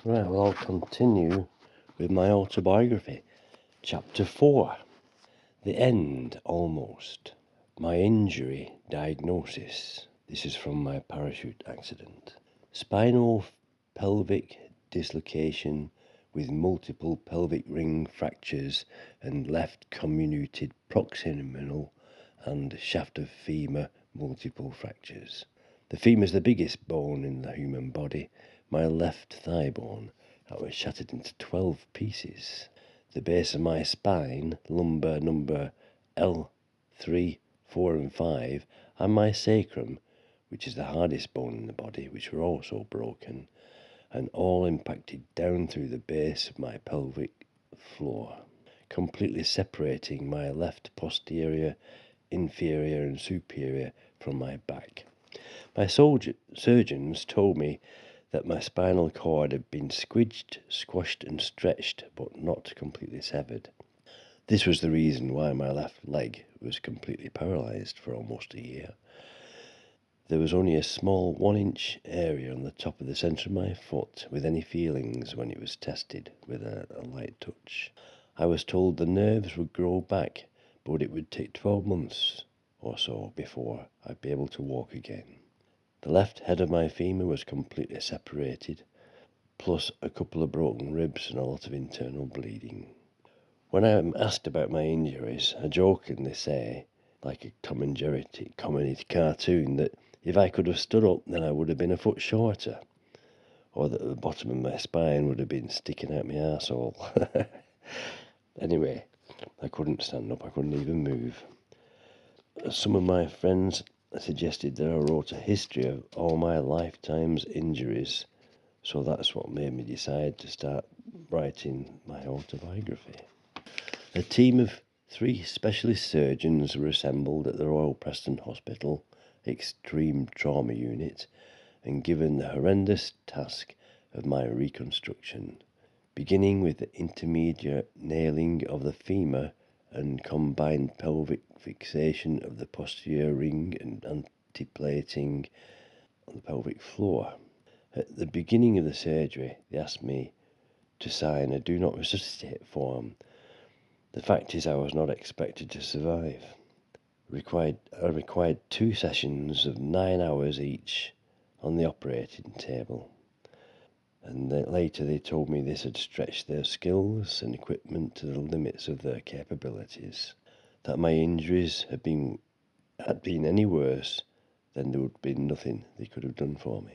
Right, well, I'll continue with my autobiography. Chapter 4. The End, Almost. My Injury Diagnosis. This is from my parachute accident. Spinal pelvic dislocation with multiple pelvic ring fractures and left comminuted proximal and shaft of femur multiple fractures. The femur is the biggest bone in the human body. My left thigh bone that was shattered into 12 pieces. The base of my spine, lumbar number L3, 4 and 5, and my sacrum, which is the hardest bone in the body, which were also broken, and all impacted down through the base of my pelvic floor, completely separating my left posterior, inferior and superior from my back. My surgeons told me that my spinal cord had been squidged, squashed and stretched, but not completely severed. This was the reason why my left leg was completely paralysed for almost a year. There was only a small 1-inch area on the top of the centre of my foot with any feelings when it was tested with a light touch. I was told the nerves would grow back, but it would take 12 months or so before I'd be able to walk again. The left head of my femur was completely separated, plus a couple of broken ribs and a lot of internal bleeding. When I am asked about my injuries, I jokingly say, like a comedy cartoon, that if I could have stood up, then I would have been a foot shorter, or that the bottom of my spine would have been sticking out my arsehole. Anyway, I couldn't stand up, I couldn't even move. Some of my friends suggested that I wrote a history of all my lifetime's injuries, so that's what made me decide to start writing my autobiography. A team of 3 specialist surgeons were assembled at the Royal Preston Hospital Extreme Trauma Unit and given the horrendous task of my reconstruction, beginning with the intermediate nailing of the femur and combined pelvic fixation of the posterior ring and antiplating on the pelvic floor. At the beginning of the surgery, they asked me to sign a do not resuscitate form. The fact is I was not expected to survive. I required 2 sessions of 9 hours each on the operating table. And later they told me this had stretched their skills and equipment to the limits of their capabilities. That my injuries had been any worse, then there would be nothing they could have done for me.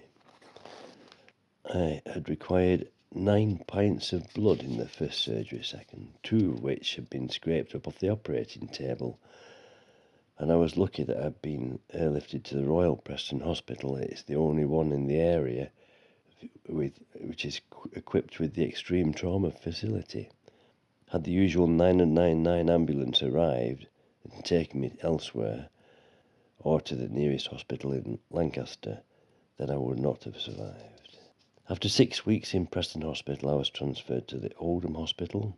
I had required 9 pints of blood in the first surgery session, 2 of which had been scraped up off the operating table, and I was lucky that I'd been airlifted to the Royal Preston Hospital. It's the only one in the area which is equipped with the extreme trauma facility. Had the usual 999 ambulance arrived and taken me elsewhere, or to the nearest hospital in Lancaster, then I would not have survived. After 6 weeks in Preston Hospital, I was transferred to the Oldham Hospital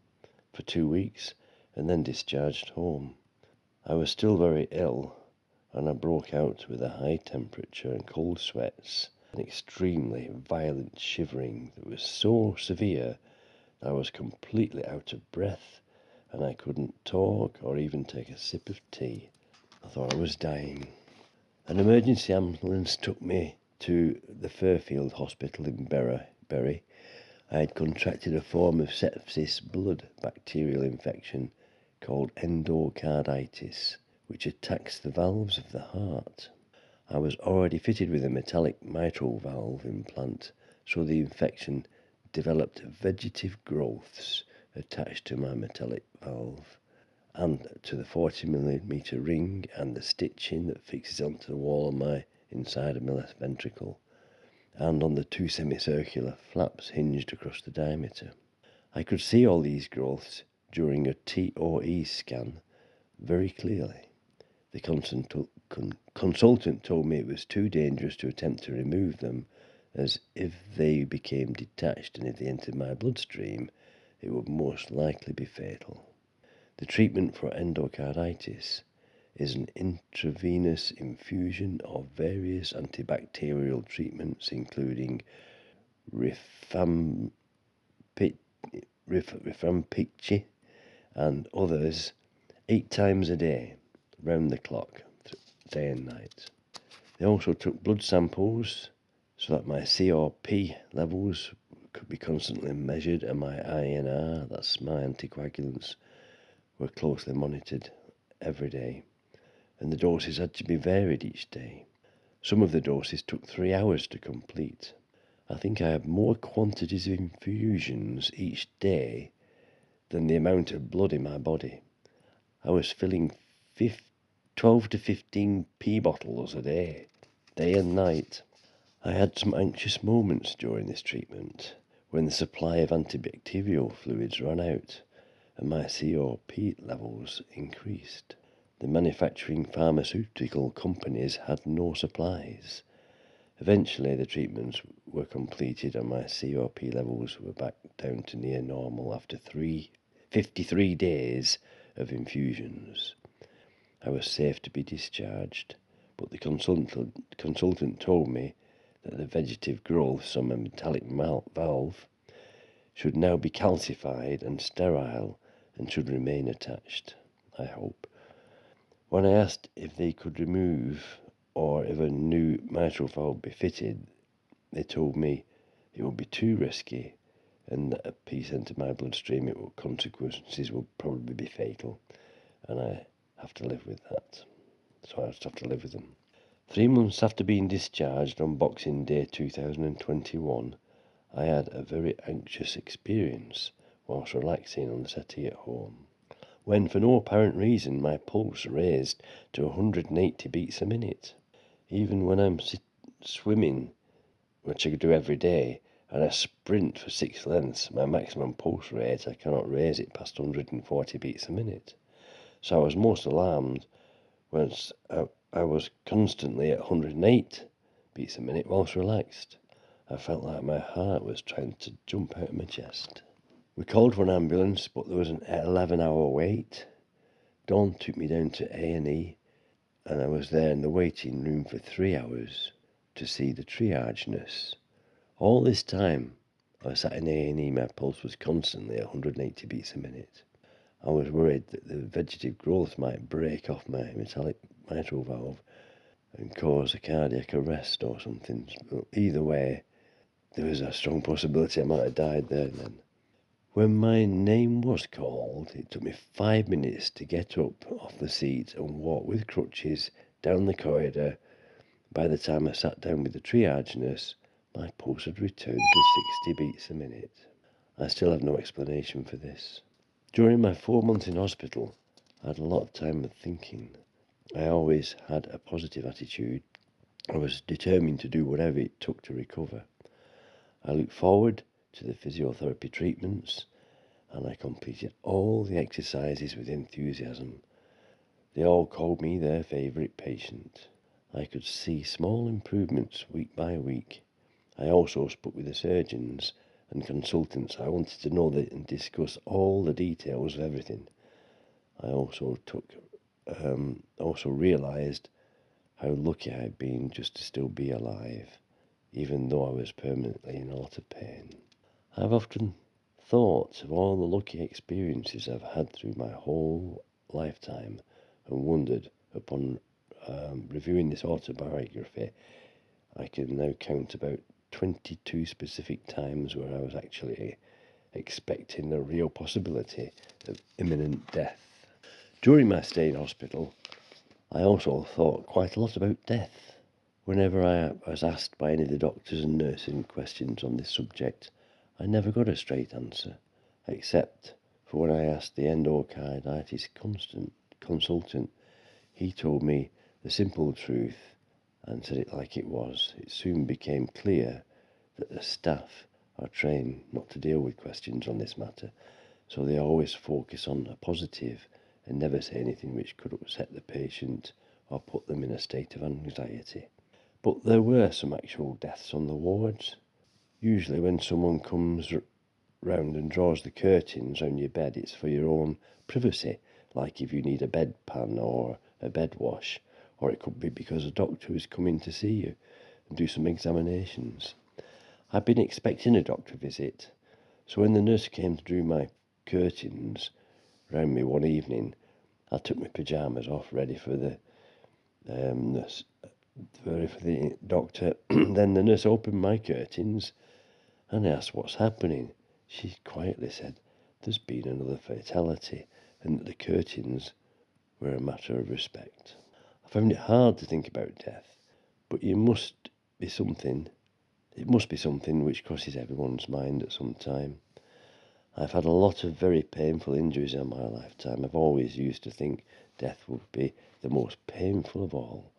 for 2 weeks and then discharged home. I was still very ill, and I broke out with a high temperature and cold sweats, an extremely violent shivering that was so severe that I was completely out of breath, and I couldn't talk or even take a sip of tea. I thought I was dying. An emergency ambulance took me to the Fairfield Hospital in Bury. I had contracted a form of sepsis blood bacterial infection called endocarditis, which attacks the valves of the heart. I was already fitted with a metallic mitral valve implant, so the infection developed vegetative growths attached to my metallic valve and to the 40mm ring and the stitching that fixes onto the wall on my inside of my left ventricle, and on the 2 semicircular flaps hinged across the diameter. I could see all these growths during a TOE scan very clearly. The consultant told me it was too dangerous to attempt to remove them, as if they became detached and if they entered my bloodstream, it would most likely be fatal. The treatment for endocarditis is an intravenous infusion of various antibacterial treatments, including Rifampicci, and others 8 times a day, round the clock, day and night. They also took blood samples so that my CRP levels could be constantly measured, and my INR, that's my anticoagulants, were closely monitored every day, and the doses had to be varied each day. Some of the doses took 3 hours to complete. I think I had more quantities of infusions each day than the amount of blood in my body. I was filling 12 to 15 pee bottles a day and night. I had some anxious moments during this treatment when the supply of antibacterial fluids ran out and my CRP levels increased. The manufacturing pharmaceutical companies had no supplies. Eventually the treatments were completed and my CRP levels were back down to near normal after 53 days of infusions. I was safe to be discharged, but the consultant told me that the vegetative growths on my metallic valve should now be calcified and sterile and should remain attached, I hope. When I asked if they could remove or if a new mitral valve be fitted, they told me it would be too risky and that a piece into my bloodstream, consequences would probably be fatal, and I have to live with that. So I just have to live with them. 3 months after being discharged on Boxing Day 2021, I had a very anxious experience whilst relaxing on the settee at home, when for no apparent reason my pulse raised to 180 beats a minute. Even when I'm swimming, which I do every day, and I sprint for 6 lengths, my maximum pulse rate, I cannot raise it past 140 beats a minute. So I was most alarmed when I was constantly at 108 beats a minute whilst relaxed. I felt like my heart was trying to jump out of my chest. We called for an ambulance, but there was an 11-hour wait. Dawn took me down to A&E, and I was there in the waiting room for 3 hours to see the triage nurse. All this time, I sat in A&E, my pulse was constantly at 180 beats a minute. I was worried that the vegetative growth might break off my metallic mitral valve and cause a cardiac arrest or something. But either way, there was a strong possibility I might have died there and then. When my name was called, it took me 5 minutes to get up off the seat and walk with crutches down the corridor. By the time I sat down with the triage nurse, my pulse had returned to 60 beats a minute. I still have no explanation for this. During my 4 months in hospital, I had a lot of time of thinking. I always had a positive attitude. I was determined to do whatever it took to recover. I looked forward to the physiotherapy treatments, and I completed all the exercises with enthusiasm. They all called me their favourite patient. I could see small improvements week by week. I also spoke with the surgeons and consultants. I wanted to know and discuss all the details of everything. I also realised how lucky I'd been just to still be alive, even though I was permanently in a lot of pain. I've often thought of all the lucky experiences I've had through my whole lifetime and wondered, upon reviewing this autobiography, I can now count about 22 specific times where I was actually expecting the real possibility of imminent death. During my stay in hospital, I also thought quite a lot about death. Whenever I was asked by any of the doctors and nurses questions on this subject, I never got a straight answer, except for when I asked the endocarditis consultant. He told me the simple truth and said it like it was. It soon became clear that the staff are trained not to deal with questions on this matter, so they always focus on a positive and never say anything which could upset the patient or put them in a state of anxiety. But there were some actual deaths on the wards. Usually when someone comes round and draws the curtains round your bed, it's for your own privacy, like if you need a bedpan or a bed wash, or it could be because a doctor is coming to see you and do some examinations. I've been expecting a doctor visit, So when the nurse came to do my curtains round me one evening, I took my pyjamas off, ready for the nurse, ready for the doctor. Then the nurse opened my curtains and I asked what's happening. She quietly said, "There's been another fatality," and that the curtains were a matter of respect. I found it hard to think about death, but it must be something which crosses everyone's mind at some time. I've had a lot of very painful injuries in my lifetime. I've always used to think death would be the most painful of all.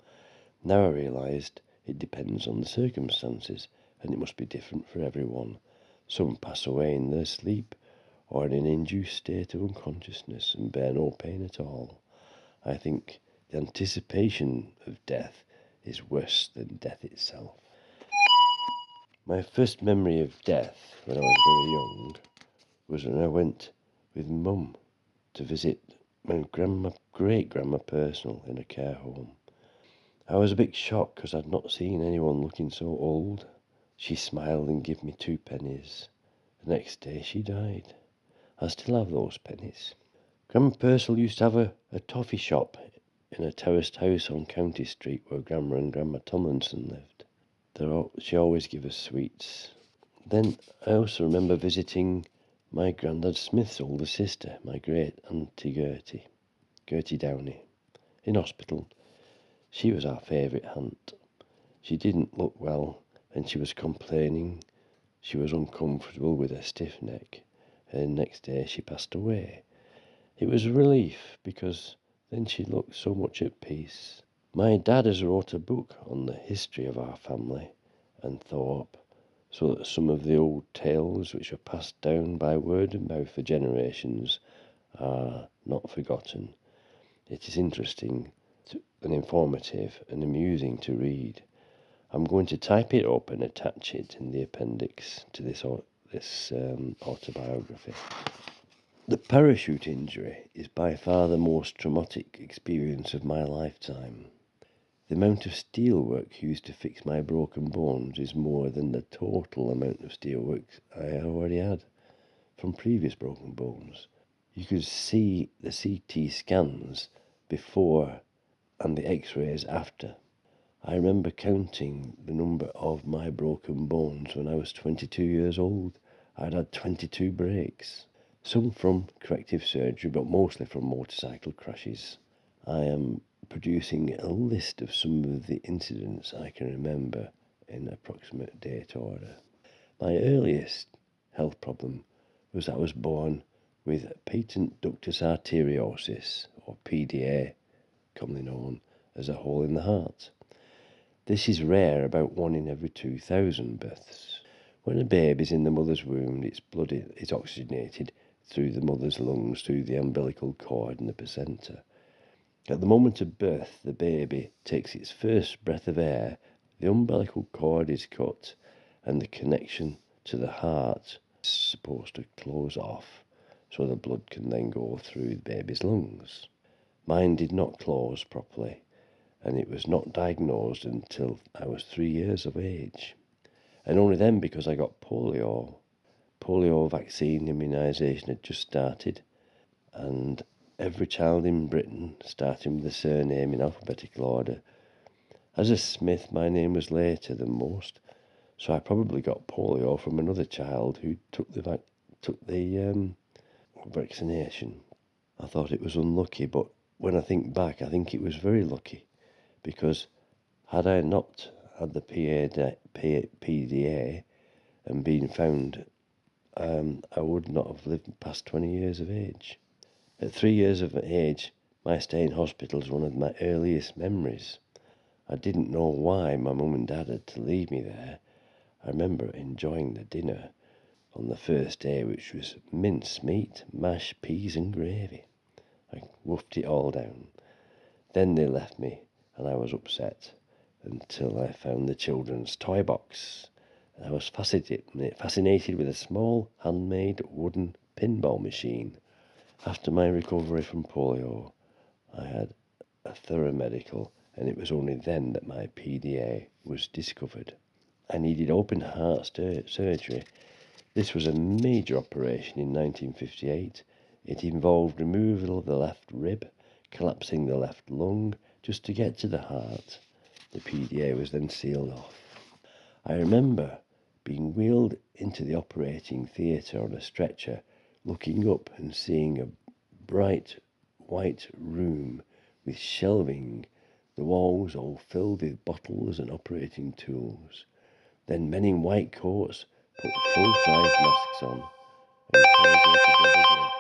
Now I realised it depends on the circumstances, and it must be different for everyone. Some pass away in their sleep, or in an induced state of unconsciousness, and bear no pain at all. I think the anticipation of death is worse than death itself. My first memory of death, when I was very young, was when I went with Mum to visit my great-grandma Personal in a care home. I was a bit shocked because I'd not seen anyone looking so old. She smiled and gave me 2 pennies. The next day she died. I still have those pennies. Grandma Purcell used to have a toffee shop in a terraced house on County Street where Grandma and Grandma Tomlinson lived. She always gave us sweets. Then I also remember visiting my Grandad Smith's older sister, my great auntie Gertie Downey, in hospital. She was our favourite aunt. She didn't look well and she was complaining. She was uncomfortable with her stiff neck, and next day she passed away. It was a relief because then she looked so much at peace. My dad has wrote a book on the history of our family and Thorpe, so that some of the old tales which were passed down by word of mouth for generations are not forgotten. It is interesting and informative and amusing to read. I'm going to type it up and attach it in the appendix to this autobiography. The parachute injury is by far the most traumatic experience of my lifetime. The amount of steelwork used to fix my broken bones is more than the total amount of steelwork I already had from previous broken bones. You could see the CT scans before and the x-rays after. I remember counting the number of my broken bones when I was 22 years old. I'd had 22 breaks. Some from corrective surgery, but mostly from motorcycle crashes. I am producing a list of some of the incidents I can remember in approximate date order. My earliest health problem was I was born with patent ductus arteriosus, or PDA, commonly known as a hole in the heart. This is rare, about 1 in every 2,000 births. When a baby is in the mother's womb, its blood is oxygenated through the mother's lungs, through the umbilical cord and the placenta. At the moment of birth, the baby takes its first breath of air, the umbilical cord is cut, and the connection to the heart is supposed to close off, so the blood can then go through the baby's lungs. Mine did not close properly, and it was not diagnosed until I was 3 years of age. And only then because I got polio. Polio vaccine immunisation had just started, and every child in Britain, starting with the surname in alphabetical order. As a Smith, my name was later than most, so I probably got polio from another child who took the vaccination. I thought it was unlucky, but when I think back, I think it was very lucky, because had I not had the PDA and been found, I would not have lived past 20 years of age. At 3 years of age, my stay in hospital is one of my earliest memories. I didn't know why my mum and dad had to leave me there. I remember enjoying the dinner on the first day, which was mince meat, mashed peas and gravy. I wolfed it all down. Then they left me, and I was upset until I found the children's toy box. I was fascinated with a small handmade wooden pinball machine. After my recovery from polio, I had a thorough medical, and it was only then that my PDA was discovered. I needed open heart surgery. This was a major operation in 1958. It involved removal of the left rib, collapsing the left lung, just to get to the heart. The PDA was then sealed off. I remember being wheeled into the operating theatre on a stretcher, looking up and seeing a bright white room with shelving, the walls all filled with bottles and operating tools. Then men in white coats put full-size masks on and carried out a double glove.